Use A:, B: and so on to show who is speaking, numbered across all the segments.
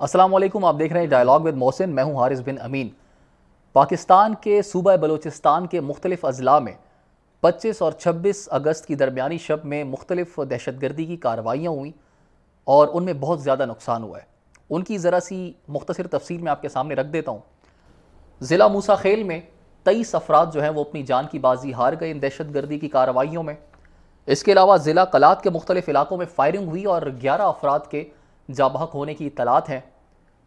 A: السلام علیکم، آپ دیکھ رہے ہیں ڈائلاگ ود محسن. میں ہوں حارث بن امین. پاکستان کے صوبہ بلوچستان کے مختلف اضلاع میں 25 اور 26 اگست کی درمیانی شب میں مختلف دہشت گردی کی کارروائیاں ہوئیں اور ان میں بہت زیادہ نقصان ہوا ہے. ان کی ذرا سی مختصر تفصیل میں آپ کے سامنے رکھ دیتا ہوں. ضلع موسیٰ خیل میں 23 افراد جو ہیں وہ اپنی جان کی بازی ہار گئے ان دہشت گردی کی کارروائیوں میں. اس کے علاوہ ضلع کلات کے مختلف علاقوں میں فائرنگ ہوئی اور 11 افراد کے جاں بحق ہونے کی اطلاعات ہیں.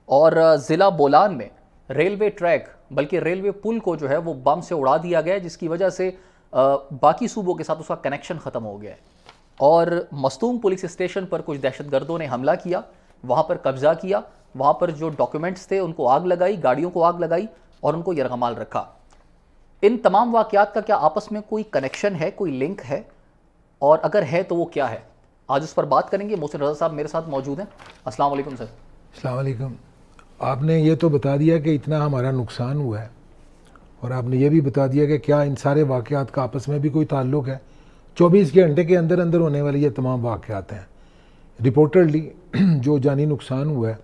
A: اور ضلع بولان میں ریلوے ٹریک بلکہ ریلوے پل کو جو ہے وہ بم سے اڑا دیا گیا ہے، جس کی وجہ سے باقی صوبوں کے ساتھ اس کا کنیکشن ختم ہو گیا ہے. اور مستونگ پولیس اسٹیشن پر کچھ دہشت گردوں نے حملہ کیا، وہاں پر قبضہ کیا، وہاں پر جو ڈاکیومنٹس تھے ان کو آگ لگائی، گاڑیوں کو آگ لگائی اور ان کو یرغمال رکھا. ان تمام واقعات کا کیا آپس میں کوئی کنیکشن ہے، کوئی لنک ہے؟ اور اگر ہے تو وہ کیا ہے؟ آج اس پر بات کریں گے. محسن رضا صاحب میرے ساتھ موجود ہیں. السلام علیکم سر.
B: السلام علیکم. آپ نے یہ تو بتا دیا کہ اتنا ہمارا نقصان ہوا ہے، اور آپ نے یہ بھی بتا دیا کہ کیا ان سارے واقعات کا آپس میں بھی کوئی تعلق ہے. 24 گھنٹے کے اندر اندر ہونے والی یہ تمام واقعات ہیں. رپورٹڈلی جو جانی نقصان ہوا ہے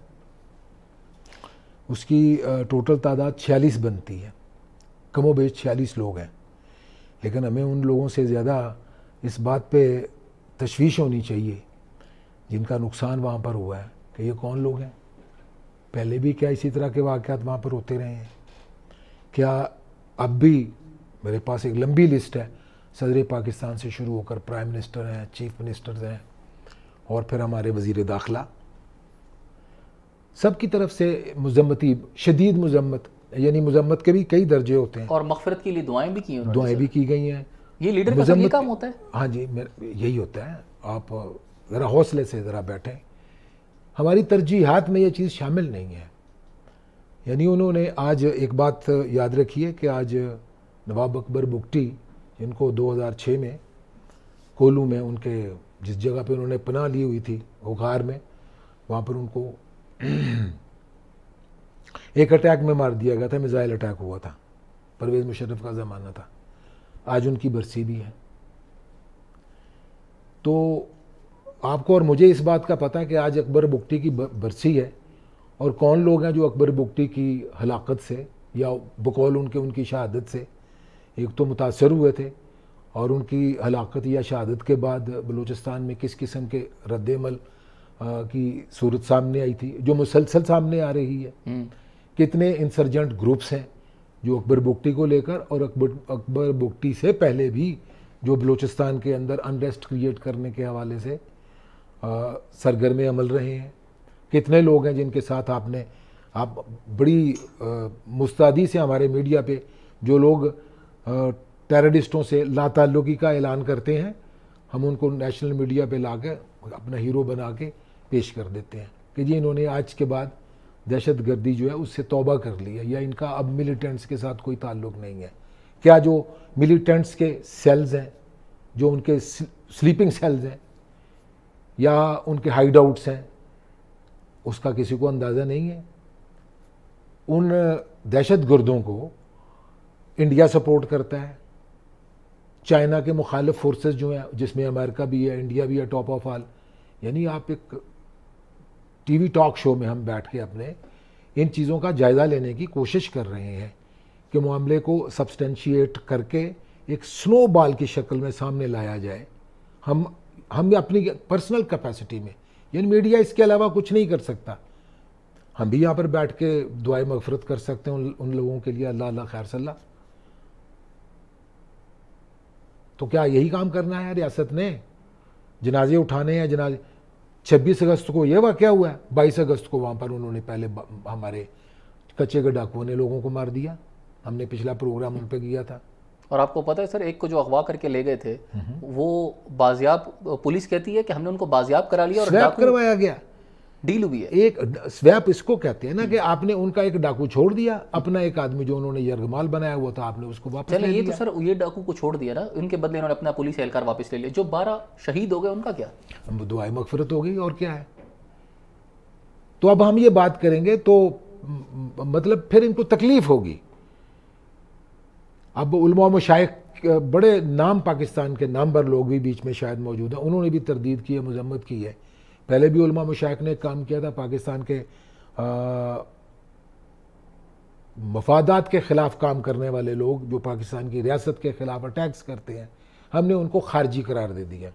B: اس کی ٹوٹل تعداد 46 بنتی ہے. کم و بیش 46 لوگ ہیں. لیکن ہمیں ان لوگوں سے زیادہ اس بات پہ تشویش ہونی چاہیے جن کا نقصان وہاں پر ہوا ہے کہ یہ کون لوگ ہیں. پہلے بھی کیا اسی طرح کے واقعات وہاں پر ہوتے رہے ہیں؟ کیا اب بھی؟ میرے پاس ایک لمبی لسٹ ہے، صدر پاکستان سے شروع ہو کر پرائم منسٹر ہیں، چیف منسٹرز ہیں، اور پھر ہمارے وزیر داخلہ، سب کی طرف سے مذمتی، شدید مذمت، یعنی مذمت کے بھی کئی درجے ہوتے ہیں.
A: اور مغفرت کے لیے دعائیں بھی کی ہیں.
B: دعائیں بھی کی گئی ہیں.
A: یہ لیڈر کا یہ کام ہوتا ہے.
B: ہاں جی، یہی ہوتا ہے. آپ ذرا حوصلے سے ذرا بیٹھیں. ہماری ترجیحات میں یہ چیز شامل نہیں ہے. یعنی انہوں نے آج ایک بات یاد رکھی ہے کہ آج نواب اکبر بگٹی، جن کو 2006 میں کولو میں ان کے جس جگہ پہ انہوں نے پناہ لی ہوئی تھی اوغار میں، وہاں پر ان کو ایک اٹیک میں مار دیا گیا تھا. میزائل اٹیک ہوا تھا، پرویز مشرف کا زمانہ تھا. آج ان کی برسی بھی ہے. تو آپ کو اور مجھے اس بات کا پتہ ہے کہ آج اکبر بگٹی کی برسی ہے، اور کون لوگ ہیں جو اکبر بگٹی کی ہلاکت سے یا بقول ان کی شہادت سے ایک تو متاثر ہوئے تھے، اور ان کی ہلاکت یا شہادت کے بعد بلوچستان میں کس قسم کے رد عمل کی صورت سامنے آئی تھی، جو مسلسل سامنے آ رہی ہے. کتنے انسرجنٹ گروپس ہیں جو اکبر بگٹی کو لے کر اور اکبر بگٹی سے پہلے بھی جو بلوچستان کے اندر انریسٹ کریٹ کرنے کے حوالے سے سرگرم عمل رہے ہیں. کتنے لوگ ہیں جن کے ساتھ آپ بڑی مستعدی سے ہمارے میڈیا پہ جو لوگ ٹیررسٹوں سے لا تعلقی کا اعلان کرتے ہیں، ہم ان کو نیشنل میڈیا پہ لا کے اپنا ہیرو بنا کے پیش کر دیتے ہیں کہ جی انہوں نے آج کے بعد دہشت گردی جو ہے اس سے توبہ کر لی ہے، یا ان کا اب ملیٹنٹس کے ساتھ کوئی تعلق نہیں ہے. کیا جو ملیٹنٹس کے سیلز ہیں، جو ان کے سلیپنگ سیلز ہیں یا ان کے ہائیڈ آؤٹس ہیں، اس کا کسی کو اندازہ نہیں ہے. ان دہشت گردوں کو انڈیا سپورٹ کرتا ہے. چائنا کے مخالف فورسز جو ہیں، جس میں امریکہ بھی ہے، انڈیا بھی ہے، ٹاپ آف آل. یعنی آپ ایک ٹی وی ٹاک شو میں ہم بیٹھ کے اپنے ان چیزوں کا جائزہ لینے کی کوشش کر رہے ہیں کہ معاملے کو سبسٹینشیٹ کر کے ایک سنو بال کی شکل میں سامنے لایا جائے. ہم اپنی پرسنل کیپیسٹی میں، یعنی میڈیا اس کے علاوہ کچھ نہیں کر سکتا. ہم بھی یہاں پر بیٹھ کے دعائیں مغفرت کر سکتے ہیں ان لوگوں کے لیے، اللہ اللہ خیر صلی اللہ. تو کیا یہی کام کرنا ہے ریاست نے؟ جنازے اٹھانے ہیں. جنازے 26 اگست کو یہ واقعہ ہوا ہے. 22 اگست کو وہاں پر انہوں نے پہلے ہمارے کچے کے ڈاکوؤں نے لوگوں کو مار دیا. ہم نے پچھلا پروگرام ان پہ کیا تھا. اور
A: آپ کو پتہ ہے سر، ایک کو جو اغوا کر کے لے گئے تھے وہ بازیاب، پولیس کہتی ہے کہ ہم نے ان کو بازیاب کرا لیا اور
B: سویپ کروایا گیا.
A: ڈیل ہوئی ہے.
B: ایک سویپ اس کو کہتے ہیں نا، کہ آپ نے ان کا ایک ڈاکو چھوڑ دیا، اپنا ایک آدمی جو انہوں نے یرغمال بنایا ہوا تھا آپ نے اس کو واپس لے لیا.
A: یہ تو سر یہ ڈاکو کو چھوڑ دیا نا، ان کے بدلے انہوں نے اپنا پولیس اہلکار واپس لے لیا. جو 12 شہید ہو گئے ان کا کیا؟
B: دعائیں مغفرت ہو گئی اور کیا ہے. تو اب ہم یہ بات کریں گے تو مطلب پھر ان کو تکلیف ہوگی. اب علماء مشائخ، بڑے نام پاکستان کے نامور لوگ بھی بیچ میں شاید موجود ہیں، انہوں نے بھی تردید کی ہے، مذمت کی ہے. پہلے بھی علماء مشائخ نے کام کیا تھا. پاکستان کے مفادات کے خلاف کام کرنے والے لوگ جو پاکستان کی ریاست کے خلاف اٹیکس کرتے ہیں، ہم نے ان کو خارجی قرار دے دیا.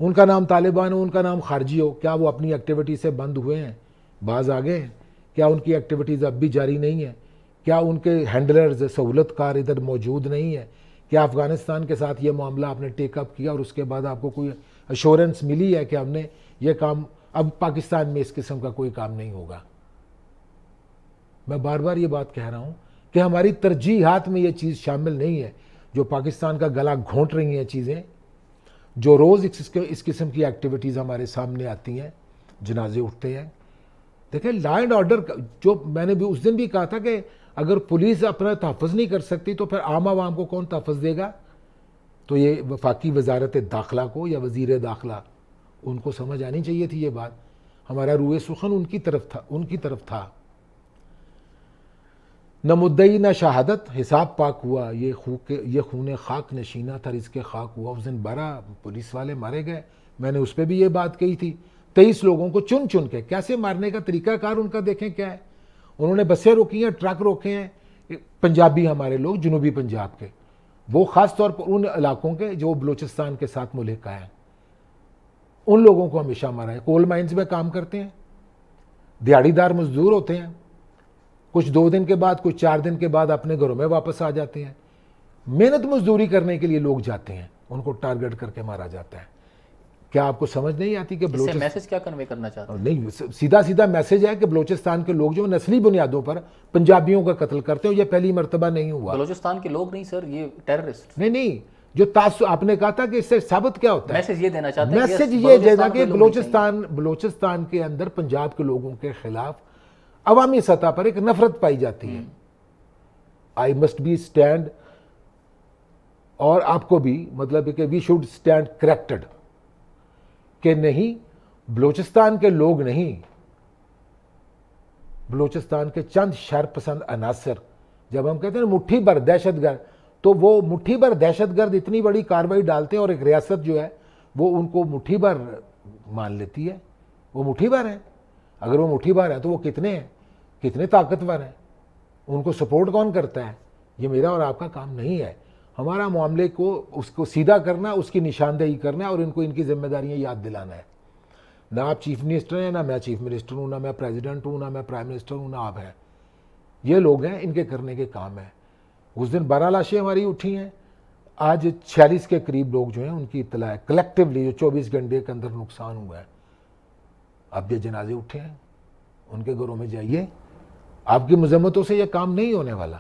B: ان کا نام طالبان ہو، ان کا نام خارجی ہو، کیا وہ اپنی ایکٹیویٹی سے بند ہوئے ہیں؟ باز آگے ہیں؟ کیا ان کی ایکٹیویٹیز اب بھی جاری نہیں ہیں؟ کیا ان کے ہینڈلرز سہولت کار ادھر موجود نہیں ہیں؟ کیا افغانستان کے ساتھ یہ معاملہ آپ نے ٹیک اپ کیا اور اس کے بعد آپ کو کوئی ایشورنس ملی ہے کہ ہم نے یہ کام اب پاکستان میں اس قسم کا کوئی کام نہیں ہوگا؟ میں بار بار یہ بات کہہ رہا ہوں کہ ہماری ترجیحات میں یہ چیز شامل نہیں ہے. جو پاکستان کا گلا گھونٹ رہی ہیں چیزیں، جو روز اس قسم کی ایکٹیویٹیز ہمارے سامنے آتی ہیں، جنازے اٹھتے ہیں. دیکھیں لا اینڈ آرڈر، جو میں نے بھی اس دن بھی کہا تھا کہ اگر پولیس اپنا تحفظ نہیں کر سکتی تو پھر عام عوام کو کون تحفظ دے گا؟ تو یہ وفاقی وزارت داخلہ کو یا وزیر داخلہ ان کو سمجھ آنی چاہیے تھی یہ بات. ہمارا روئے سخن ان کی طرف تھا. نہ مدعی نہ شہادت، حساب پاک ہوا. یہ خون خاک نشینہ تھا، رزق خاک ہوا. اس دن 12 پولیس والے مارے گئے. میں نے اس پہ بھی یہ بات کہی تھی. 23 لوگوں کو چن کے، کیسے مارنے کا طریقہ کار ان کا دیکھیں کیا ہے. انہوں نے بسیں روکی ہیں، ٹرک روکے ہیں. پنجابی ہمارے لوگ جنوبی پنجاب کے، وہ خاص طور پر ان علاقوں کے جو بلوچستان کے ساتھ ملحقہ ہیں، ان لوگوں کو ہمیشہ مارا ہے. کول مائنز میں کام کرتے ہیں، دیہڑی دار مزدور ہوتے ہیں. کچھ 2 دن کے بعد، کچھ 4 دن کے بعد اپنے گھروں میں واپس آ جاتے ہیں. محنت مزدوری کرنے کے لیے لوگ جاتے ہیں، ان کو ٹارگٹ کر کے مارا جاتا ہے. کیا آپ کو سمجھ نہیں آتی کہ
A: میسج کیا کنوے کرنا چاہتے ہیں؟
B: نہیں، سیدھا میسج ہے کہ بلوچستان کے لوگ جو نسلی بنیادوں پر پنجابیوں کا قتل کرتے ہیں، یہ پہلی مرتبہ نہیں ہوا.
A: بلوچستان کے لوگ نہیں سر، یہ ٹیررسٹ.
B: نہیں، جو تعصب آپ نے کہا تھا کہ اس سے ثابت کیا ہوتا ہے؟
A: میسج یہ دینا چاہتے ہیں،
B: میسج یہ دینا کہ بلوچستان کے اندر پنجاب کے لوگوں کے خلاف عوامی سطح پر ایک نفرت پائی جاتی ہے. آئی مسٹ بی اسٹینڈ، اور آپ کو بھی مطلب ہے کہ وی شوڈ اسٹینڈ کریکٹڈ، کہ نہیں بلوچستان کے لوگ نہیں، بلوچستان کے چند شر پسند عناصر. جب ہم کہتے ہیں مٹھی بھر دہشت گرد، تو وہ مٹھی بھر دہشت گرد اتنی بڑی کارروائی ڈالتے ہیں اور ایک ریاست جو ہے وہ ان کو مٹھی بھر مان لیتی ہے. وہ مٹھی بھر ہیں. اگر وہ مٹھی بھر ہے تو وہ کتنے طاقتور ہیں؟ ان کو سپورٹ کون کرتا ہے؟ یہ میرا اور آپ کا کام نہیں ہے. ہمارا معاملے کو اس کو سیدھا کرنا، اس کی نشاندہی کرنا ہے اور ان کو ان کی ذمہ داریاں یاد دلانا ہے. نہ آپ چیف منسٹر ہیں، نہ میں چیف منسٹر ہوں، نہ میں پریزیڈنٹ ہوں، نہ میں پرائم منسٹر ہوں، نہ آپ ہیں. یہ لوگ ہیں، ان کے کرنے کے کام ہے. اس دن 12 لاشیں ہماری اٹھی ہیں. آج 46 کے قریب لوگ جو ہیں ان کی اطلاع ہے کلیکٹیولی، جو 24 گھنٹے کے اندر نقصان ہوا ہے. اب یہ جنازے اٹھے ہیں، ان کے گھروں میں جائیے. آپ کی مذمتوں سے یہ کام نہیں ہونے والا.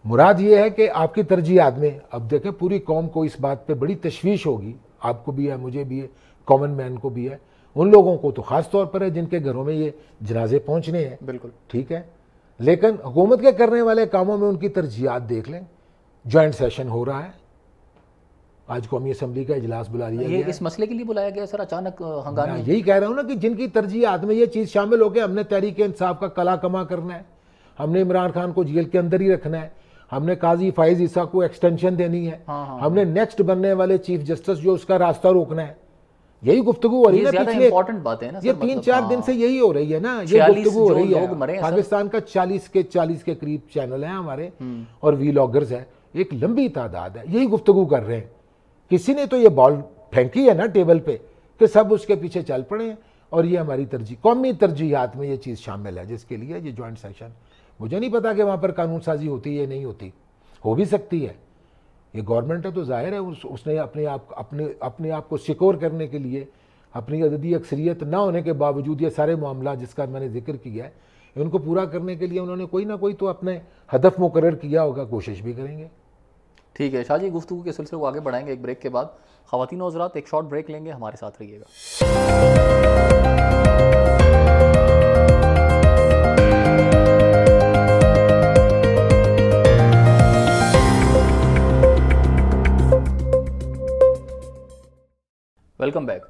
B: مراد یہ ہے کہ آپ کی ترجیحات میں، اب دیکھیں پوری قوم کو اس بات پہ بڑی تشویش ہوگی. آپ کو بھی ہے، مجھے بھی ہے، کامن مین کو بھی ہے. ان لوگوں کو تو خاص طور پر ہے جن کے گھروں میں یہ جنازے پہنچنے ہیں.
A: بالکل
B: ٹھیک ہے، لیکن حکومت کے کرنے والے کاموں میں ان کی ترجیحات دیکھ لیں. جوائنٹ سیشن ہو رہا ہے، آج قومی اسمبلی کا اجلاس بلا لیا گیا.
A: یہ اس مسئلے کے لیے بلایا گیا سر اچانک ہنگامے؟
B: میں یہی کہہ رہا ہوں نا کہ جن کی ترجیحات میں یہ چیز شامل ہو کے ہم نے تحریک انصاف کا کلا کما کرنا ہے، ہم نے عمران خان کو جیل کے اندر ہی رکھنا ہے، ہم نے قاضی فائز عیسیٰ کو ایکسٹینشن دینی ہے، ہم نے نیکسٹ بننے والے چیف جسٹس جو اس کا راستہ روکنا ہے. یہی گفتگو ہو رہی ہے پچھلے یہ 3-4 دن سے، یہی ہو رہی ہے نا، یہ گفتگو ہو رہی ہے. پاکستان کا 40 کے قریب چینل ہیں ہمارے اور ویلاگرز ہیں، ایک لمبی تعداد ہے، یہی گفتگو کر رہے ہیں. کسی نے تو یہ بال پھینکی ہے نا ٹیبل پہ کہ سب اس کے پیچھے چل پڑے ہیں. اور یہ ہماری قومی ترجیحات میں یہ چیز شامل ہے جس کے لیے یہ جوائنٹ سیشن. مجھے نہیں پتا کہ وہاں پر قانون سازی ہوتی ہے یا نہیں ہوتی، ہو بھی سکتی ہے. یہ گورنمنٹ ہے تو ظاہر ہے اس نے اپنے آپ کو سیکور کرنے کے لیے اپنی عددی اکثریت نہ ہونے کے باوجود یہ سارے معاملات جس کا میں نے ذکر کیا ہے ان کو پورا کرنے کے لیے انہوں نے کوئی نہ کوئی تو اپنے ہدف مقرر کیا ہوگا. کوشش بھی کریں گے.
A: ٹھیک ہے شاہ جی، گفتگو کے سلسلے کو آگے بڑھائیں گے ایک بریک کے بعد. خواتین و حضرات ایک شارٹ بریک لیں گے، ہمارے ساتھ رہیے گا. Welcome back.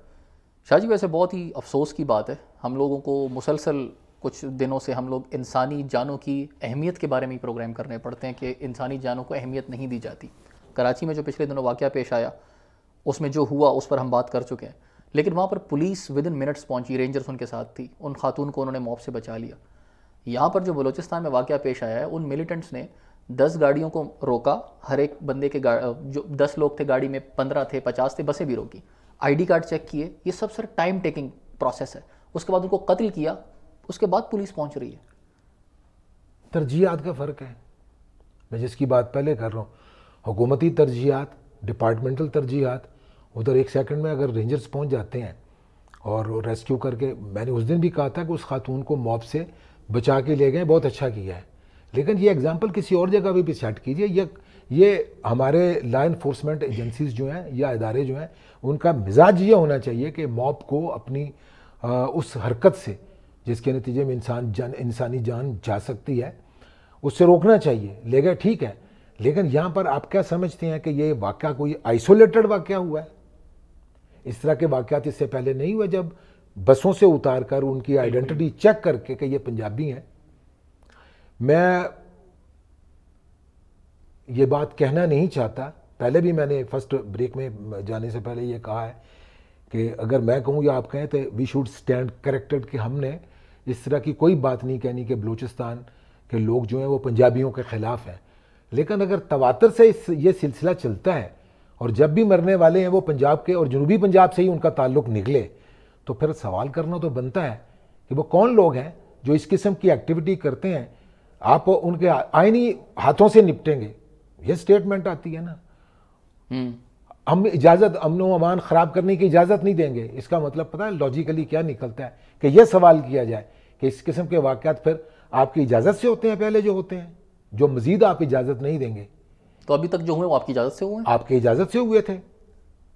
A: شاہ جی، ویسے بہت ہی افسوس کی بات ہے، ہم لوگوں کو مسلسل کچھ دنوں سے ہم لوگ انسانی جانوں کی اہمیت کے بارے میں پروگرام کرنے پڑتے ہیں کہ انسانی جانوں کو اہمیت نہیں دی جاتی. کراچی میں جو پچھلے دنوں واقعہ پیش آیا اس میں جو ہوا اس پر ہم بات کر چکے ہیں، لیکن وہاں پر پولیس ود ان منٹس پہنچی, رینجرز ان کے ساتھ تھی, ان خاتون کو انہوں نے موب سے بچا لیا. یہاں پر جو بلوچستان میں واقعہ پیش آیا ہے, ان ملیٹنٹس نے 10 گاڑیوں کو روکا, ہر ایک بندے کے جو 10 لوگ تھے گاڑی میں, 15 تھے, 50 تھے, بسیں بھی روکی, آئی ڈی کارڈ چیک کیے. یہ سب سر ٹائم ٹیکنگ پروسیس ہے. اس کے بعد ان کو قتل کیا, اس کے بعد پولیس پہنچ رہی ہے.
B: ترجیحات کا فرق ہے. میں جس کی بات پہلے کر رہا ہوں, حکومتی ترجیحات, ڈپارٹمنٹل ترجیحات, ادھر 1 سیکنڈ میں اگر رینجرز پہنچ جاتے ہیں اور ریسکیو کر کے, میں نے اس دن بھی کہا تھا کہ اس خاتون کو موب سے بچا کے لے گئے, بہت اچھا کیا ہے. لیکن یہ ایگزامپل کسی اور جگہ بھی سیٹ کیجئے. یہ ہمارے لا انفورسمنٹ ایجنسیز جو ہیں یا ادارے جو ہیں, ان کا مزاج یہ ہونا چاہیے کہ موب کو اپنی اس حرکت سے جس کے نتیجے میں انسانی جان جا سکتی ہے, اس سے روکنا چاہیے. لے گئے ٹھیک ہے, لیکن یہاں پر آپ کیا سمجھتے ہیں کہ یہ واقعہ کوئی آئسولیٹڈ واقعہ ہوا ہے؟ اس طرح کے واقعات اس سے پہلے نہیں ہوئے جب بسوں سے اتار کر ان کی آئیڈینٹی چیک کر کے کہ یہ پنجابی ہیں؟ میں یہ بات کہنا نہیں چاہتا, پہلے بھی میں نے فرسٹ بریک میں جانے سے پہلے یہ کہا ہے کہ اگر میں کہوں یا آپ کہیں تو وی شوڈ اسٹینڈ کریکٹڈ, کہ ہم نے اس طرح کی کوئی بات نہیں کہنی کہ بلوچستان کے لوگ جو ہیں وہ پنجابیوں کے خلاف ہیں. لیکن اگر تواتر سے یہ سلسلہ چلتا ہے اور جب بھی مرنے والے ہیں وہ پنجاب کے اور جنوبی پنجاب سے ہی ان کا تعلق نکلے, تو پھر سوال کرنا تو بنتا ہے کہ وہ کون لوگ ہیں جو اس قسم کی ایکٹیویٹی کرتے ہیں. آپ ان کے آئینی ہاتھوں سے نپٹیں گے, یہ سٹیٹمنٹ آتی ہے نا. ہم اجازت, امن و امان خراب کرنے کی اجازت نہیں دیں گے. اس کا مطلب پتہ ہے لاجیکلی کیا نکلتا ہے کہ یہ سوال کیا جائے کہ اس قسم کے واقعات پھر آپ کی اجازت سے ہوتے ہیں پہلے جو ہوتے ہیں, جو مزید آپ اجازت نہیں دیں گے.
A: تو ابھی تک جو ہوئے وہ آپ کی اجازت سے ہوئے ہیں؟
B: آپ کی اجازت سے ہوئے تھے.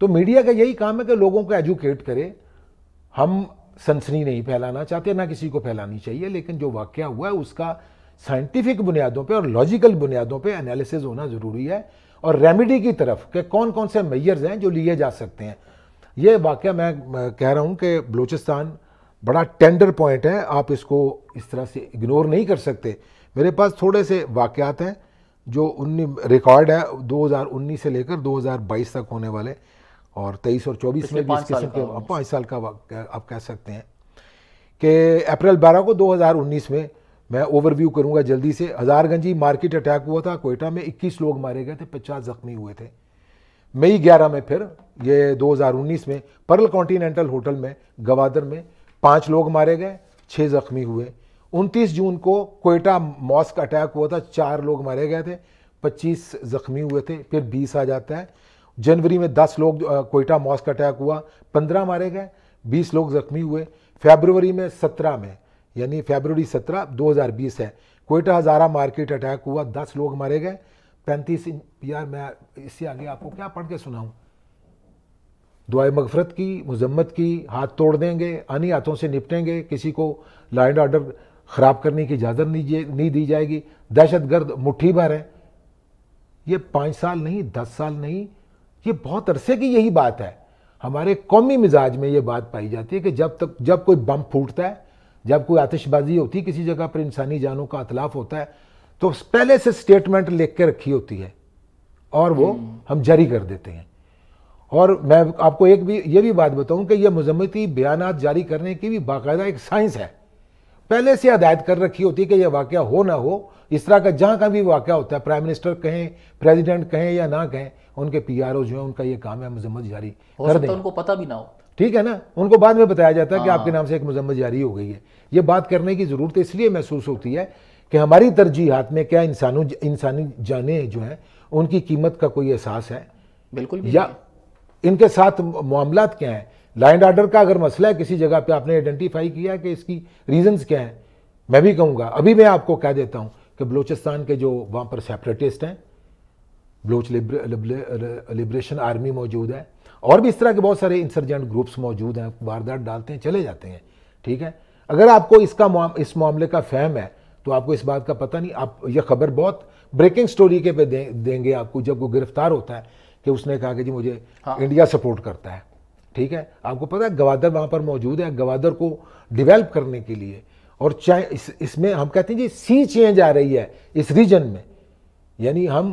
B: تو میڈیا کا یہی کام ہے کہ لوگوں کو ایجوکیٹ کرے. ہم سنسنی نہیں پھیلانا چاہتے, نہ کسی کو پھیلانی چاہیے, لیکن جو واقعہ ہوا ہے اس کا سائنٹیفک بنیادوں پہ اور لاجیکل بنیادوں پہ انالیسز ہونا ضروری ہے, اور ریمیڈی کی طرف کہ کون کون سے میئرز ہیں جو لیے جا سکتے ہیں. یہ واقعہ میں کہہ رہا ہوں کہ بلوچستان بڑا ٹینڈر پوائنٹ ہے, آپ اس کو اس طرح سے اگنور نہیں کر سکتے. میرے پاس تھوڑے سے واقعات ہیں جو ریکارڈ ہے 2019 سے لے کر 2022 تک ہونے والے, اور 23 اور 24 میں بھی اس قسم کے 5 سال کا آپ کہہ سکتے ہیں. کہ اپریل 12 کو 2019 میں اوور ویو کروں گا جلدی سے. ہزار گنجی مارکیٹ اٹیک ہوا تھا کوئٹہ میں, 21 لوگ مارے گئے تھے, 50 زخمی ہوئے تھے. مئی 11 میں پھر یہ 2019 میں پرل کانٹیننٹل ہوٹل میں گوادر میں 5 لوگ مارے گئے, 6 زخمی ہوئے. 29 جون کو کوئٹہ ماسک اٹیک ہوا تھا, 4 لوگ مارے گئے تھے, 25 زخمی ہوئے تھے. پھر 20 آ جاتا ہے. جنوری میں 10 لوگ کوئٹہ ماسک اٹیک ہوا, 15 مارے گئے, 20 لوگ زخمی ہوئے. فیبروری میں 17 میں, یعنی فیبروری 17 2020 ہے, کوئٹہ ہزارہ مارکیٹ اٹیک ہوا, 10 لوگ مارے گئے, 35. یار میں اس سے آگے آپ کو کیا پڑھ کے سناؤں. دعائے مغفرت کی, مذمت کی, ہاتھ توڑ دیں گے, آنی ہاتھوں سے نپٹیں گے, کسی کو لا اینڈ آرڈر خراب کرنے کی اجازت نہیں دی جائے گی, دہشت گرد مٹھی بھر ہے. یہ 5 سال نہیں, 10 سال نہیں, یہ بہت عرصے کی یہی بات ہے. ہمارے قومی مزاج میں یہ بات پائی جاتی ہے کہ جب کوئی بم پھوٹتا ہے, جب کوئی آتش بازی ہوتی ہے, کسی جگہ پر انسانی جانوں کا اتلاف ہوتا ہے, تو پہلے سے سٹیٹمنٹ لکھ کے رکھی ہوتی ہے اور وہ ہم جاری کر دیتے ہیں. اور میں آپ کو یہ بھی بات بتاؤں کہ یہ مذمتی بیانات جاری کرنے کی بھی باقاعدہ ایک سائنس ہے. پہلے سے ہدایت کر رکھی ہوتی ہے کہ یہ واقعہ ہو نہ ہو. اس طرح کا جہاں کا بھی واقعہ ہوتا ہے, پرائم منسٹر کہیں, پریزیڈنٹ کہیں یا نہ کہیں, ان کے پی آر او جو ہیں ان کا یہ کام ہے مذمت جاری کر دیں.
A: ان کو پتہ بھی نہ ہو,
B: ٹھیک ہے نا, ان کو بعد میں بتایا جاتا ہے کہ آپ کے نام سے ایک مذمت جاری ہو گئی ہے. یہ بات کرنے کی ضرورت اس لیے محسوس ہوتی ہے کہ ہماری ترجیحات میں کیا انسانی جانیں جو ہیں ان کی قیمت کا کوئی احساس ہے؟
A: بالکل بھی,
B: یا ان کے ساتھ معاملات کیا ہیں؟ لا اینڈ آرڈر کا اگر مسئلہ ہے کسی جگہ پہ, آپ نے آئیڈینٹیفائی کیا کہ اس کی ریزنز کیا ہیں. میں بھی کہوں گا, ابھی میں آپ کو کہہ دیتا ہوں کہ بلوچستان کے جو وہاں پر سیپریٹسٹ ہیں, بلوچ لبریشن آرمی موجود ہے, اور بھی اس طرح کے بہت سارے انسرجنٹ گروپس موجود ہیں, واردات ڈالتے ہیں, چلے جاتے ہیں. ٹھیک ہے, اگر آپ کو اس معاملے کا فہم ہے تو آپ کو اس بات کا پتہ نہیں. آپ یہ خبر بہت بریکنگ سٹوری کے پہ دیں گے آپ کو جب وہ گرفتار ہوتا ہے کہ اس نے کہا کہ جی مجھے انڈیا سپورٹ کرتا ہے. ٹھیک ہے, آپ کو پتہ ہے گوادر وہاں پر موجود ہے, گوادر کو ڈیولپ کرنے کے لیے. اور اس میں ہم کہتے ہیں جی سی چینج آ رہی ہے اس ریجن میں, یعنی ہم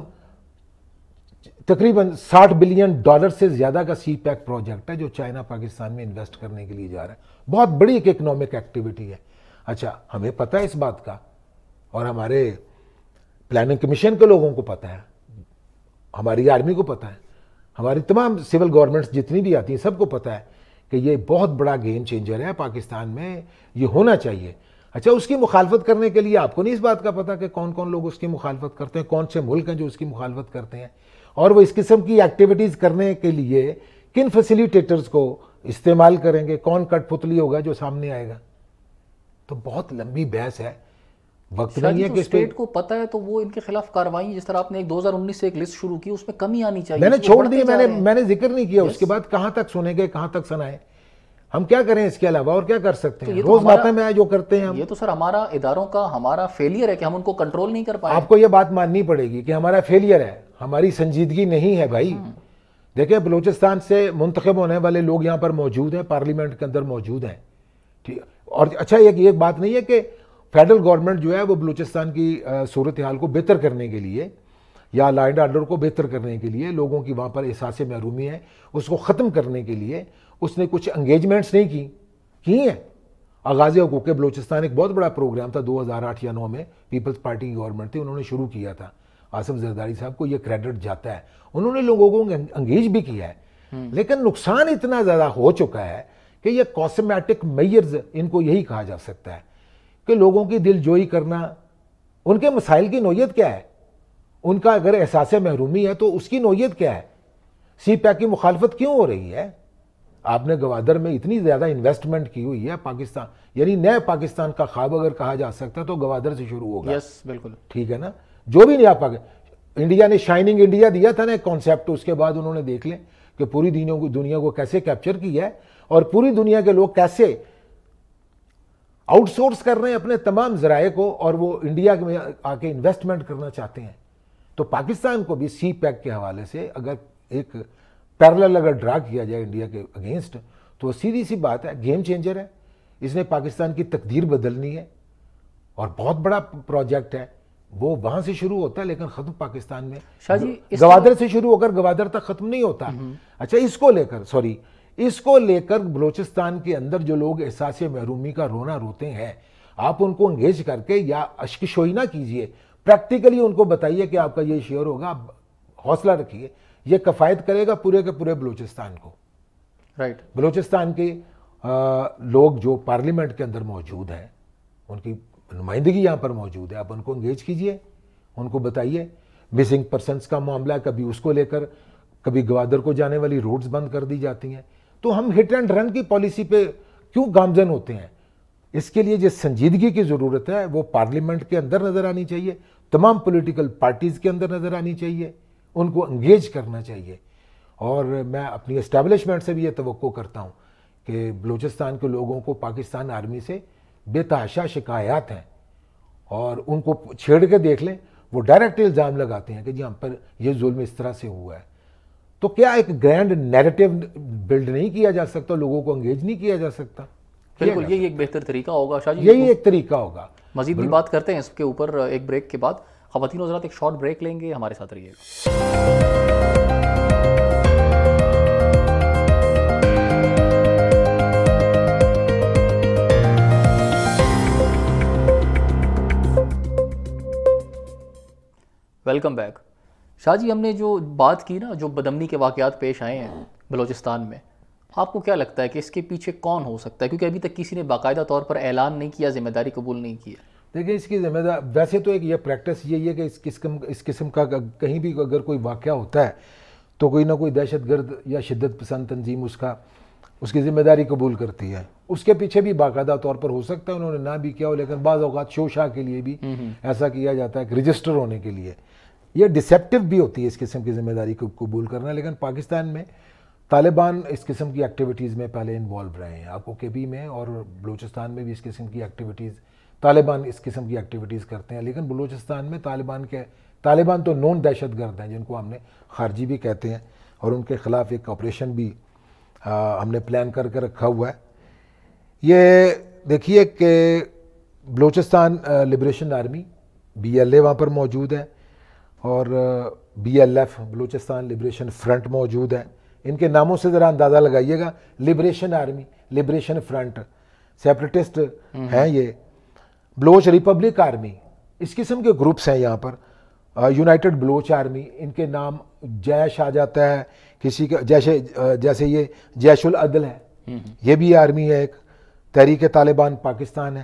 B: تقریباً $60 بلین سے زیادہ کا سی پیک پروجیکٹ ہے جو چائنا پاکستان میں انویسٹ کرنے کے لیے جا رہا ہے. بہت بڑی ایک اکنامک ایکٹیویٹی ہے. اچھا ہمیں پتہ ہے اس بات کا, اور ہمارے پلاننگ کمیشن کے لوگوں کو پتہ ہے, ہماری آرمی کو پتہ ہے, ہماری تمام سول گورنمنٹس جتنی بھی آتی ہیں سب کو پتہ ہے کہ یہ بہت بڑا گیم چینجر ہے پاکستان میں, یہ ہونا چاہیے. اچھا اس کی مخالفت کرنے کے لیے آپ کو نہیں اس بات کا پتہ کہ کون کون لوگ اس کی مخالفت کرتے ہیں, کون سے ملک ہیں جو اس کی مخالفت کرتے ہیں, اور وہ اس قسم کی ایکٹیویٹیز کرنے کے لیے کن فیسیلیٹیٹرز کو استعمال کریں گے, کون کٹ پتلی ہوگا جو سامنے آئے گا. تو بہت لمبی بحث ہے, وقت نہیں ہے کہ
A: اسٹیٹ کو پتہ ہے تو وہ ان کے خلاف کارروائی, جس طرح آپ نے 2019 سے ایک لسٹ شروع کی, اس میں کمی آنی چاہیے.
B: میں نے چھوڑ دی, میں نے ذکر نہیں کیا. اس کے بعد کہاں تک سنیں گے, کہاں تک سنائیں, ہم کیا کریں اس کے علاوہ, اور کیا کر سکتے ہیں. روز باتیں میں جو کرتے ہیں ہم,
A: یہ تو سر ہمارا اداروں کا ہمارا فیلئر ہے کہ ہم ان کو کنٹرول نہیں کر پائے.
B: آپ کو یہ بات ماننی پڑے گی کہ ہمارا فیلئر ہے, ہماری سنجیدگی نہیں ہے بھائی. دیکھیں بلوچستان سے منتخب ہونے والے لوگ یہاں پر موجود ہیں, پارلیمنٹ کے اندر موجود ہیں, ٹھیک. اور اچھا یہ بات نہیں ہے کہ فیڈرل گورنمنٹ جو ہے وہ بلوچستان کی صورتحال کو بہتر کرنے کے لیے یا لا اینڈ آرڈر کو بہتر کرنے کے لیے, لوگوں کی وہاں پر احساس محرومی ہے اس کو ختم کرنے کے لیے اس نے کچھ انگیجمنٹس نہیں کی ہیں. آغاز حقوق بلوچستان ایک بہت بڑا پروگرام تھا 2008 یا 2009 میں, پیپلز پارٹی کی گورنمنٹ تھی, انہوں نے شروع کیا تھا. آصف زرداری صاحب کو یہ کریڈٹ جاتا ہے, انہوں نے لوگوں کو انگیج بھی کیا ہے. لیکن نقصان اتنا زیادہ ہو چکا ہے کہ یہ کاسمیٹک میئرز, ان کو یہی کہا جا سکتا ہے کہ لوگوں کی دل جوئی کرنا. ان کے مسائل کی نوعیت کیا ہے, ان کا اگر احساس محرومی ہے تو اس کی نوعیت کیا ہے, سی پیک کی مخالفت کیوں ہو رہی ہے. آپ نے گوادر میں اتنی زیادہ انویسٹمنٹ کی ہوئی ہے پاکستان, یعنی نئے پاکستان کا خواب اگر کہا جا سکتا ہے تو گوادر سے شروع ہوگا.
A: یس بالکل
B: ٹھیک ہے نا. جو بھی نیا انڈیا نے شائننگ انڈیا دیا تھا نا کانسیپٹ, اس کے بعد انہوں نے دیکھ لیں کہ پوری دنیا کو کیسے کیپچر کیا ہے, اور پوری دنیا کے لوگ کیسے آؤٹ سورس کر رہے ہیں اپنے تمام ذرائع کو, اور وہ انڈیا میں آ کے انویسٹمنٹ کرنا چاہتے ہیں. تو پاکستان کو بھی سی پیک کے حوالے سے اگر ایک پیرلل اگر ڈرا کیا جائے انڈیا کے اگینسٹ, تو سیدھی سی بات ہے گیم چینجر ہے. اس نے پاکستان کی تقدیر بدلنی ہے, اور بہت بڑا پروجیکٹ ہے. وہ وہاں سے شروع ہوتا ہے لیکن ختم پاکستان میں, گوادر سے شروع ہو کر گوادر تک ختم نہیں ہوتا. اچھا اس کو لے کر بلوچستان کے اندر جو لوگ احساس محرومی کا رونا روتے ہیں, آپ ان کو انگیج کر کے یا اشکشوئی نہ کیجئے, پریکٹیکلی ان کو بتائیے کہ آپ کا یہ شیئر ہوگا, حوصلہ رکھیے, یہ کفایت کرے گا پورے کے پورے بلوچستان کو.
A: رائٹ.
B: بلوچستان کے لوگ جو پارلیمنٹ کے اندر موجود ہیں, ان کی نمائندگی یہاں پر موجود ہے, آپ ان کو انگیج کیجئے, ان کو بتائیے. مسنگ پرسنس کا معاملہ, کبھی اس کو لے کر کبھی گوادر کو جانے والی روڈز بند کر دی جاتی ہیں. تو ہم ہٹ اینڈ رن کی پالیسی پہ کیوں گامزن ہوتے ہیں؟ اس کے لیے جس سنجیدگی کی ضرورت ہے وہ پارلیمنٹ کے اندر نظر آنی چاہیے, تمام پولیٹیکل پارٹیز کے اندر نظر آنی چاہیے, ان کو انگیج کرنا چاہیے. اور میں اپنی اسٹیبلشمنٹ سے بھی یہ توقع کرتا ہوں کہ بلوچستان کے لوگوں کو پاکستان آرمی سے بے تحاشا شکایات ہیں, اور ان کو چھیڑ کے دیکھ لیں, وہ ڈائریکٹ الزام لگاتے ہیں کہ جی ہم پر یہ ظلم اس طرح سے ہوا ہے. تو کیا ایک گرینڈ نیریٹو بلڈ نہیں کیا جا سکتا, لوگوں کو انگیج نہیں کیا جا سکتا؟
A: بالکل یہی ایک بہتر طریقہ ہوگا شاہ جی,
B: یہی ایک طریقہ ہوگا.
A: مزید بھی بات کرتے ہیں اس کے اوپر ایک بریک کے بعد. خواتین و حضرات ایک شارٹ بریک لیں گے, ہمارے ساتھ رہیے گا. Welcome back. شاہ جی ہم نے جو بات کی نا, جو بدامنی کے واقعات پیش آئے ہیں بلوچستان میں, آپ کو کیا لگتا ہے کہ اس کے پیچھے کون ہو سکتا ہے؟ کیونکہ ابھی تک کسی نے باقاعدہ طور پر اعلان نہیں کیا, ذمہ داری قبول نہیں کیا.
B: دیکھیں اس کی ذمہ دار ویسے تو ایک یہ پریکٹس یہی ہے کہ اس قسم کا کہیں بھی اگر کوئی واقعہ ہوتا ہے تو کوئی نہ کوئی دہشت گرد یا شدت پسند تنظیم اس کی ذمہ داری قبول کرتی ہے. اس کے پیچھے بھی باقاعدہ طور پر ہو سکتا ہے انہوں نے نہ بھی کیا ہو, لیکن بعض اوقات شو شاہ کے لیے بھی ایسا کیا جاتا ہے کہ رجسٹر ہونے کے لیے. یہ ڈسیپٹیو بھی ہوتی ہے اس قسم کی ذمہ داری کو قبول کرنا. لیکن پاکستان میں طالبان اس قسم کی ایکٹیویٹیز میں پہلے انوالو رہے ہیں. آپ کو کے بی میں اور بلوچستان میں بھی اس قسم کی ایکٹیویٹیز, طالبان اس قسم کی ایکٹیویٹیز کرتے ہیں. لیکن بلوچستان میں طالبان تو نون دہشت گرد ہیں, جن کو ہم نے خارجی بھی کہتے ہیں, اور ان کے خلاف ایک آپریشن بھی ہم نے پلان کر کے رکھا ہوا ہے. یہ دیکھیے کہ بلوچستان لبریشن آرمی BLA وہاں پر موجود ہے, اور BLF بلوچستان لبریشن فرنٹ موجود ہے. ان کے ناموں سے ذرا اندازہ لگائیے گا. Liberation army, liberation front, separatist ہیں یہ. بلوچ ریپبلک آرمی, اس قسم کے گروپس ہیں یہاں پر. یونائٹڈ بلوچ آرمی, ان کے نام جیش آ جاتا ہے کسی کا, جیسے یہ جیش العدل ہے, یہ بھی آرمی ہے ایک. تحریک طالبان پاکستان ہے.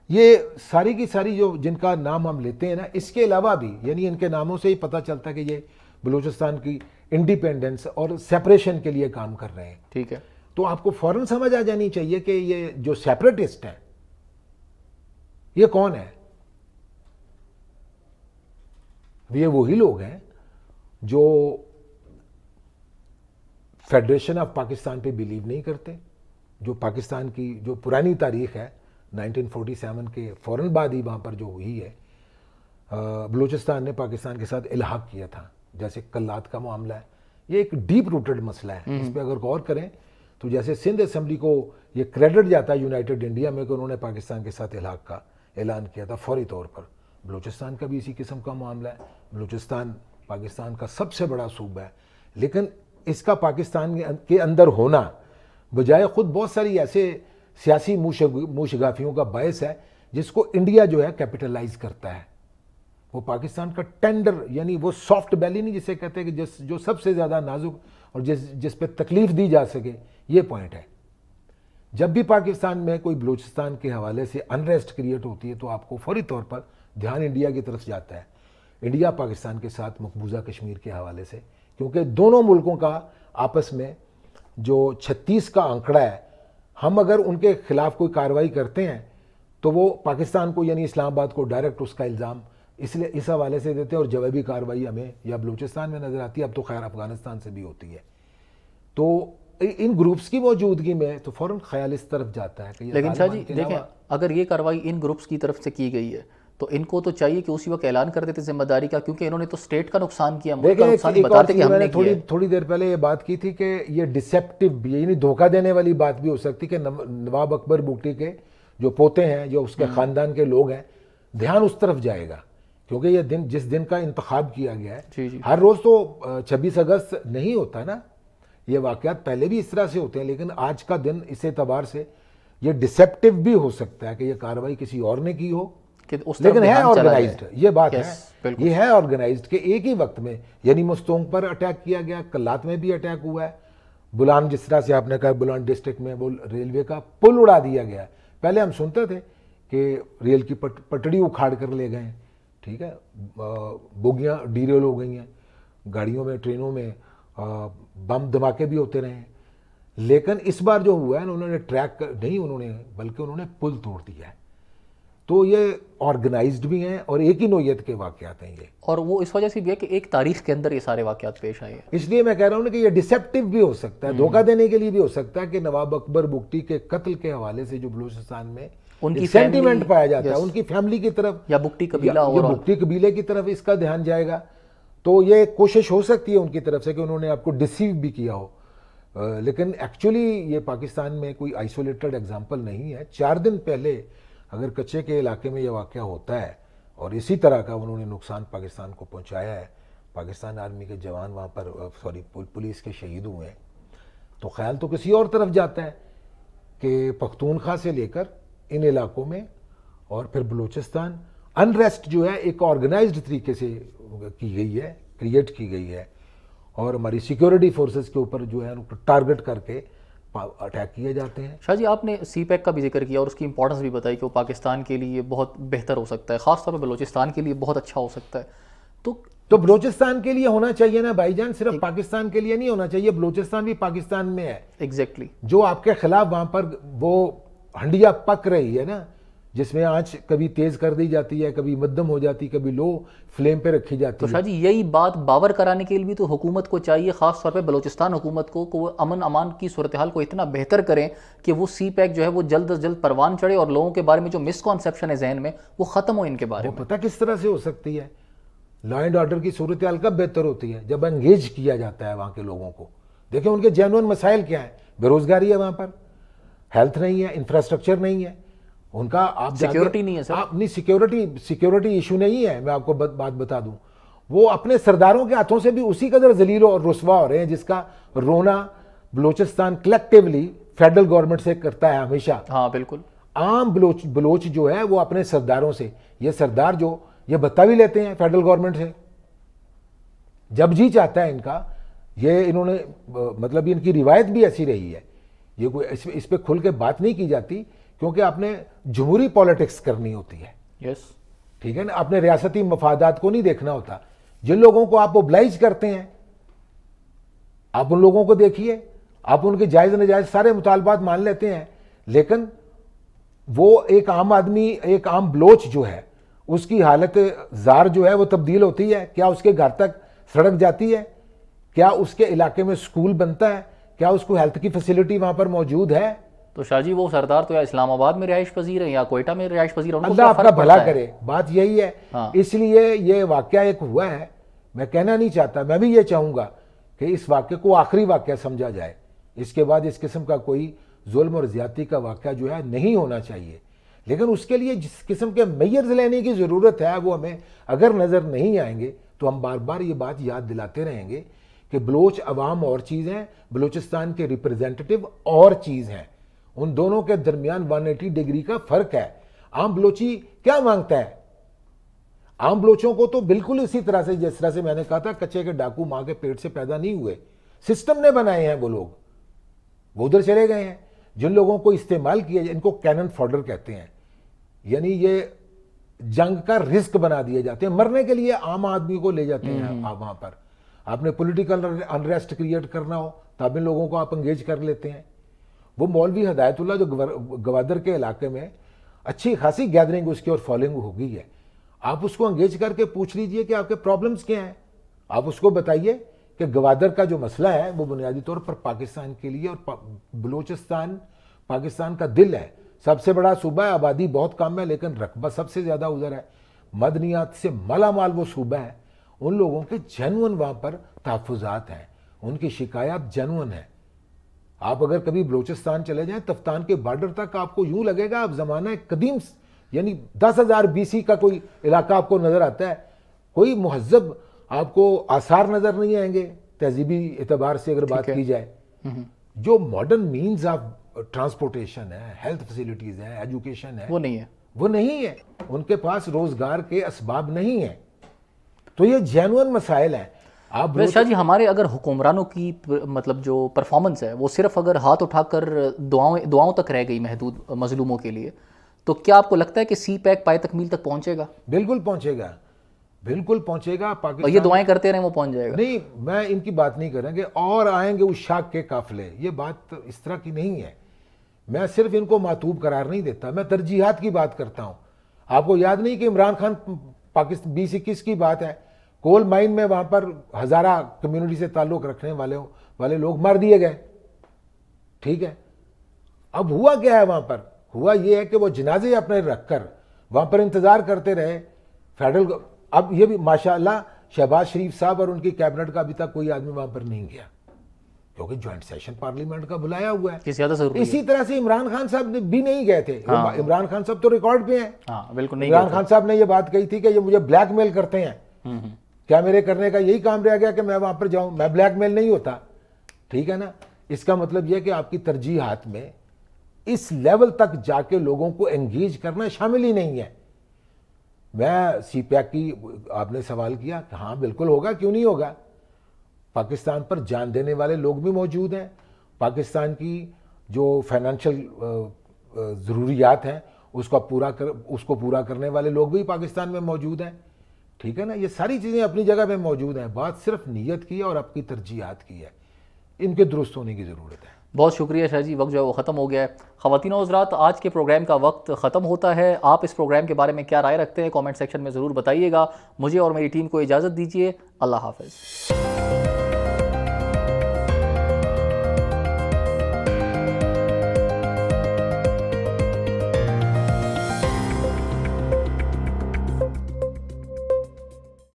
B: یہ ساری کی ساری جو جن کا نام ہم لیتے ہیں نا, اس کے علاوہ بھی یعنی ان کے ناموں سے ہی پتہ چلتا ہے کہ یہ بلوچستان کی انڈیپینڈنس اور سیپریشن کے لیے کام کر رہے ہیں.
A: ٹھیک ہے.
B: تو آپ کو فوراً سمجھ آ جانی چاہیے کہ یہ جو سیپریٹسٹ ہیں یہ کون ہے. یہ وہی لوگ ہیں جو فیڈریشن آف پاکستان پہ بیلیو نہیں کرتے, جو پاکستان کی جو پرانی تاریخ ہے 1947 کے فوراً بعد ہی وہاں پر جو ہوئی ہے, بلوچستان نے پاکستان کے ساتھ الحاق کیا تھا. جیسے کلات کا معاملہ ہے, یہ ایک ڈیپ روٹڈ مسئلہ ہے. اس پہ اگر غور کریں تو جیسے سندھ اسمبلی کو یہ کریڈٹ جاتا ہے یونائٹڈ انڈیا میں کہ انہوں نے پاکستان کے ساتھ الحاق کا اعلان کیا تھا فوری طور پر, بلوچستان کا بھی اسی قسم کا معاملہ ہے. بلوچستان پاکستان کا سب سے بڑا صوبہ ہے, لیکن اس کا پاکستان کے اندر ہونا بجائے خود بہت ساری ایسے سیاسی موشگافیوں کا باعث ہے جس کو انڈیا جو ہے کیپٹلائز کرتا ہے. وہ پاکستان کا ٹینڈر یعنی وہ سافٹ بیلی نہیں جسے کہتے ہیں کہ جو سب سے زیادہ نازک اور جس پہ تکلیف دی جا سکے, یہ پوائنٹ ہے. جب بھی پاکستان میں کوئی بلوچستان کے حوالے سے انریسٹ کریٹ ہوتی ہے تو آپ کو فوری طور پر دھیان انڈیا کی طرف جاتا ہے. انڈیا پاکستان کے ساتھ مقبوضہ کشمیر کے حوالے سے, کیونکہ دونوں ملکوں کا آپس میں جو 36 کا آنکڑا ہے, ہم اگر ان کے خلاف کوئی کارروائی کرتے ہیں تو وہ پاکستان کو یعنی اسلام آباد کو ڈائریکٹ اس کا الزام اس حوالے سے دیتے ہیں, اور جوابی کارروائی ہمیں یا بلوچستان میں نظر آتی ہے, اب تو خیر افغانستان سے بھی ہوتی ہے. تو ان گروپس کی موجودگی میں تو فوراً خیال اس طرف جاتا ہے کہ
A: لیکن شاہ جی دیکھیں, اگر یہ کارروائی ان گروپس کی طرف سے کی گئی ہے تو ان کو تو چاہیے کہ اسی وقت اعلان کر دیتے ذمہ داری کا, کیونکہ انہوں نے تو اسٹیٹ کا نقصان کیا, ملک کا نقصان بتاتے کہ ہم نے کیا.
B: تھوڑی دیر پہلے یہ بات کی تھی کہ یہ ڈسیپٹیو یعنی دھوکہ دینے والی بات بھی ہو سکتی کہ نواب اکبر بگٹی کے جو پوتے ہیں, جو اس کے خاندان کے لوگ ہیں, دھیان اس طرف جائے گا, کیونکہ یہ دن جس دن کا انتخاب کیا گیا ہے, ہر روز تو 26 اگست نہیں ہوتا نا, یہ واقعات پہلے بھی اس طرح سے ہوتے ہیں, لیکن آج کا دن اس اعتبار سے یہ ڈسیپٹیو بھی ہو سکتا ہے کہ یہ کارروائی کسی اور نے کی ہو, لیکن ہے آرگنائزڈ. یہ بات ہے, یہ ہے آرگنائزڈ کہ ایک ہی وقت میں یعنی مستونگ پر اٹیک کیا گیا, کلات میں بھی اٹیک ہوا ہے, بلان جس طرح سے آپ نے کہا بلان ڈسٹرکٹ میں وہ ریلوے کا پل اڑا دیا گیا ہے. پہلے ہم سنتے تھے کہ ریل کی پٹڑی اکھاڑ کر لے گئے ہیں, ٹھیک ہے, بوگیاں ڈیریل ہو گئی ہیں, گاڑیوں میں ٹرینوں میں بم دھماکے بھی ہوتے رہے ہیں, لیکن اس بار جو ہوا ہے انہوں نے ٹریک نہیں بلکہ انہوں نے پل توڑ دیا ہے. تو یہ آرگنائزڈ بھی ہیں اور ایک ہی نوعیت کے واقعات ہیں یہ,
A: اور وہ اس وجہ سے بھی ہے کہ ایک تاریخ کے اندر یہ سارے واقعات پیش آئے ہیں.
B: اس لیے میں کہہ رہا ہوں کہ یہ ڈسیپٹیو بھی ہو سکتا ہے, دھوکہ دینے کے لیے بھی ہو سکتا ہے کہ نواب اکبر بگٹی کے قتل کے حوالے سے جو بلوچستان میں ان کی سینٹیمنٹ پایا جاتا ہے, ان کی فیملی کی طرف
A: یا بگٹی
B: قبیلے کی طرف اس کا دھیان جائے گا. تو یہ کوشش ہو سکتی ہے ان کی طرف سے کہ انہوں نے آپ کو ڈسیو بھی کیا ہو, لیکن ایکچولی یہ پاکستان میں کوئی آئسولیٹڈ ایگزامپل نہیں ہے. 4 دن پہلے اگر کچے کے علاقے میں یہ واقعہ ہوتا ہے اور اسی طرح کا انہوں نے نقصان پاکستان کو پہنچایا ہے, پاکستان آرمی کے جوان وہاں پر پولیس کے شہید ہوئے ہیں, تو خیال تو کسی اور طرف جاتا ہے کہ پختونخوا سے لے کر ان علاقوں میں اور پھر بلوچستان انریسٹ جو ہے ایک آرگنائزڈ طریقے سے کی گئی ہے, کریٹ کی گئی ہے, اور ہماری سیکیورٹی فورسز کے اوپر جو ہے ٹارگٹ کر کے اٹیک کیے جاتے ہیں.
A: شاہ جی آپ نے سی پیک کا بھی ذکر کیا اور اس کی امپورٹنس بھی بتائی کہ وہ پاکستان کے لیے بہت بہتر ہو سکتا ہے, خاص طور پہ بلوچستان کے لیے بہت اچھا ہو سکتا ہے. تو
B: بلوچستان کے لیے ہونا چاہیے نا بھائی جان, صرف پاکستان کے لیے نہیں ہونا چاہیے, بلوچستان بھی پاکستان میں ہے.
A: ایگزیکٹلی
B: جو آپ کے خلاف وہاں پر وہ ہنڈیا پک رہی ہے نا, جس میں آنچ کبھی تیز کر دی جاتی ہے, کبھی مدھم ہو جاتی, کبھی لو فلیم پہ رکھی جاتی ہے.
A: تو شاہ جی یہی بات باور کرانے کے لیے بھی تو حکومت کو چاہیے, خاص طور پہ بلوچستان حکومت کو, کہ وہ امن امان کی صورتحال کو اتنا بہتر کریں کہ وہ سی پیک جو ہے وہ جلد از جلد پروان چڑھے اور لوگوں کے بارے میں جو مسکانسیپشن ہے ذہن میں وہ ختم ہو ان کے بارے میں.
B: پتہ کس طرح سے ہو سکتی ہے؟ لا اینڈ آرڈر کی صورتحال کب بہتر ہوتی ہے؟ جب انگیج کیا جاتا ہے وہاں کے لوگوں کو. دیکھیں ان کے جینوئن مسائل کیا ہیں, بے روزگاری ہے وہاں پر, ہیلتھ نہیں ہے, انفراسٹرکچر نہیں ہے ان کا, آپ
A: سیکیورٹی نہیں ہے سر,
B: آپ نہیں سیکیورٹی ایشو نہیں ہے. میں آپ کو بات بتا دوں, وہ اپنے سرداروں کے ہاتھوں سے بھی اسی قدر ذلیل اور رسوا ہو رہے ہیں جس کا رونا بلوچستان کلیکٹیولی فیڈرل گورنمنٹ سے کرتا ہے ہمیشہ.
A: ہاں بالکل.
B: عام بلوچ جو ہے وہ اپنے سرداروں سے, یہ سردار جو یہ بتا بھی لیتے ہیں فیڈرل گورنمنٹ سے جب جی چاہتا ہے ان کا. یہ انہوں نے مطلب ان کی روایت بھی ایسی رہی ہے, یہ کوئی اس پہ کھل کے بات نہیں کی جاتی کیونکہ آپ نے جمہوری پالیٹکس کرنی ہوتی ہے.
A: یس
B: ٹھیک ہے نا, اپنے ریاستی مفادات کو نہیں دیکھنا ہوتا. جن لوگوں کو آپ اوبلائج کرتے ہیں آپ ان لوگوں کو دیکھیے, آپ ان کے جائز ناجائز سارے مطالبات مان لیتے ہیں, لیکن وہ ایک عام آدمی, ایک عام بلوچ جو ہے اس کی حالت زار جو ہے وہ تبدیل ہوتی ہے. کیا اس کے گھر تک سڑک جاتی ہے؟ کیا اس کے علاقے میں سکول بنتا ہے؟ کیا اس کو ہیلتھ کی فیسلٹی وہاں پر موجود ہے؟
A: تو شاہ جی وہ سردار تو یا اسلام آباد میں رہائش پذیر ہیں یا کوئٹہ میں رہائش پذیر ہیں,
B: اللہ آپ کا بھلا کرے. بات یہی ہے. اس لیے یہ واقعہ ایک ہوا ہے, میں کہنا نہیں چاہتا, میں بھی یہ چاہوں گا کہ اس واقعے کو آخری واقعہ سمجھا جائے. اس کے بعد اس قسم کا کوئی ظلم اور زیادتی کا واقعہ جو ہے نہیں ہونا چاہیے. لیکن اس کے لیے جس قسم کے میئرز لینے کی ضرورت ہے وہ ہمیں اگر نظر نہیں آئیں گے تو ہم بار بار یہ بات یاد دلاتے رہیں گے کہ بلوچ عوام اور چیز ہیں, بلوچستان کے ریپرزینٹیٹو اور چیز ہیں. ان دونوں کے درمیان 180 ڈگری کا فرق ہے. عام بلوچی کیا مانگتا ہے؟ عام بلوچوں کو تو بالکل اسی طرح سے جس طرح سے میں نے کہا تھا کچے کے ڈاکو ماں کے پیٹ سے پیدا نہیں ہوئے, سسٹم نے بنائے ہیں وہ لوگ, وہ ادھر چلے گئے ہیں. جن لوگوں کو استعمال کیا ان کو کینن فوڈر کہتے ہیں, یعنی یہ جنگ کا رزق بنا دیے جاتے ہیں. مرنے کے لیے عام آدمی کو لے جاتے ہیں آپ وہاں پر. آپ نے پولیٹیکل انریسٹ کریٹ کرنا ہو تو آپ ان لوگوں کو آپ انگیج کر لیتے ہیں. وہ مولوی ہدایت اللہ جو گوادر کے علاقے میں اچھی خاصی گیدرنگ اس کی اور فالوئنگ ہو گئی ہے, آپ اس کو انگیج کر کے پوچھ لیجئے کہ آپ کے پرابلمز کیا ہیں. آپ اس کو بتائیے کہ گوادر کا جو مسئلہ ہے وہ بنیادی طور پر پاکستان کے لیے, اور بلوچستان پاکستان کا دل ہے. سب سے بڑا صوبہ ہے, آبادی بہت کم ہے لیکن رقبہ سب سے زیادہ ادھر ہے. مدنیات سے مالا مال وہ صوبہ ہے. ان لوگوں کے جنون وہاں پر تحفظات ہیں, ان کی شکایات جنون ہیں. آپ اگر کبھی بلوچستان چلے جائیں تفتان کے بارڈر تک آپ کو یوں لگے گا آپ زمانہ قدیم یعنی 10,000 BC کا کوئی علاقہ آپ کو نظر آتا ہے. کوئی مہذب آپ کو آثار نظر نہیں آئیں گے تہذیبی اعتبار سے اگر بات کی جائے. جو ماڈرن مینز آف ٹرانسپورٹیشن ہے, ہیلتھ فیسلٹیز ہے, ایجوکیشن ہے, وہ نہیں ہے. ان کے پاس روزگار کے اسباب نہیں ہیں. تو یہ جینوئن مسائل ہیں. آپ
A: شاہ جی ہمارے اگر حکمرانوں کی مطلب جو پرفارمنس ہے وہ صرف اگر ہاتھ اٹھا کر دعاؤں تک رہ گئی محدود مظلوموں کے لیے, تو کیا آپ کو لگتا ہے کہ سی پیک پائے تکمیل تک پہنچے گا؟
B: بالکل پہنچے گا, بالکل پہنچے گا.
A: اور یہ دعائیں کرتے رہیں وہ پہنچ جائے گا؟
B: نہیں, میں ان کی بات نہیں کریں گے. اور آئیں گے اس شاخ کے قافلے, یہ بات اس طرح کی نہیں ہے. میں صرف ان کو معطوب قرار نہیں دیتا, میں ترجیحات کی بات کرتا ہوں. آپ کو یاد نہیں کہ عمران خان پاکستان 2021 کی بات ہے, کول مائن میں وہاں پر ہزارہ کمیونٹی سے تعلق رکھنے والے لوگ مار دیے گئے. ٹھیک ہے, اب ہوا کیا ہے وہاں پر؟ ہوا یہ ہے کہ وہ جنازے اپنے رکھ کر وہاں پر انتظار کرتے رہے فیڈرل. اب یہ بھی ماشاءاللہ شہباز شریف صاحب اور ان کی کیبنٹ کا ابھی تک کوئی آدمی وہاں پر نہیں گیا کیونکہ جوائنٹ سیشن پارلیمنٹ کا بلایا ہوا ہے. اسی طرح سے عمران خان صاحب بھی نہیں گئے تھے. عمران خان صاحب تو ریکارڈ پہ ہیں. عمران خان صاحب نے یہ بات کہی تھی کہ یہ مجھے بلیک میل کرتے ہیں. کیا میرے کرنے کا یہی کام رہ گیا کہ میں وہاں پر جاؤں؟ میں بلیک میل نہیں ہوتا. ٹھیک ہے نا. اس کا مطلب یہ کہ آپ کی ترجیحات میں اس لیول تک جا کے لوگوں کو انگیج کرنا شامل ہی نہیں ہے. میں سی پیک کی آپ نے سوال کیا کہ ہاں بالکل ہوگا, کیوں نہیں ہوگا. پاکستان پر جان دینے والے لوگ بھی موجود ہیں. پاکستان کی جو فائنینشیل ضروریات ہیں اس کو پورا کرنے والے لوگ بھی پاکستان میں موجود ہیں. ٹھیک ہے نا. یہ ساری چیزیں اپنی جگہ پہ موجود ہیں. بات صرف نیت کی ہے اور آپ کی ترجیحات کی ہے. ان کے درست ہونے کی ضرورت ہے.
A: بہت شکریہ شاہ جی, وقت جو ہے وہ ختم ہو گیا ہے. خواتین و حضرات, آج کے پروگرام کا وقت ختم ہوتا ہے. آپ اس پروگرام کے بارے میں کیا رائے رکھتے ہیں کامنٹ سیکشن میں ضرور بتائیے گا. مجھے اور میری ٹیم کو اجازت دیجیے. اللہ حافظ.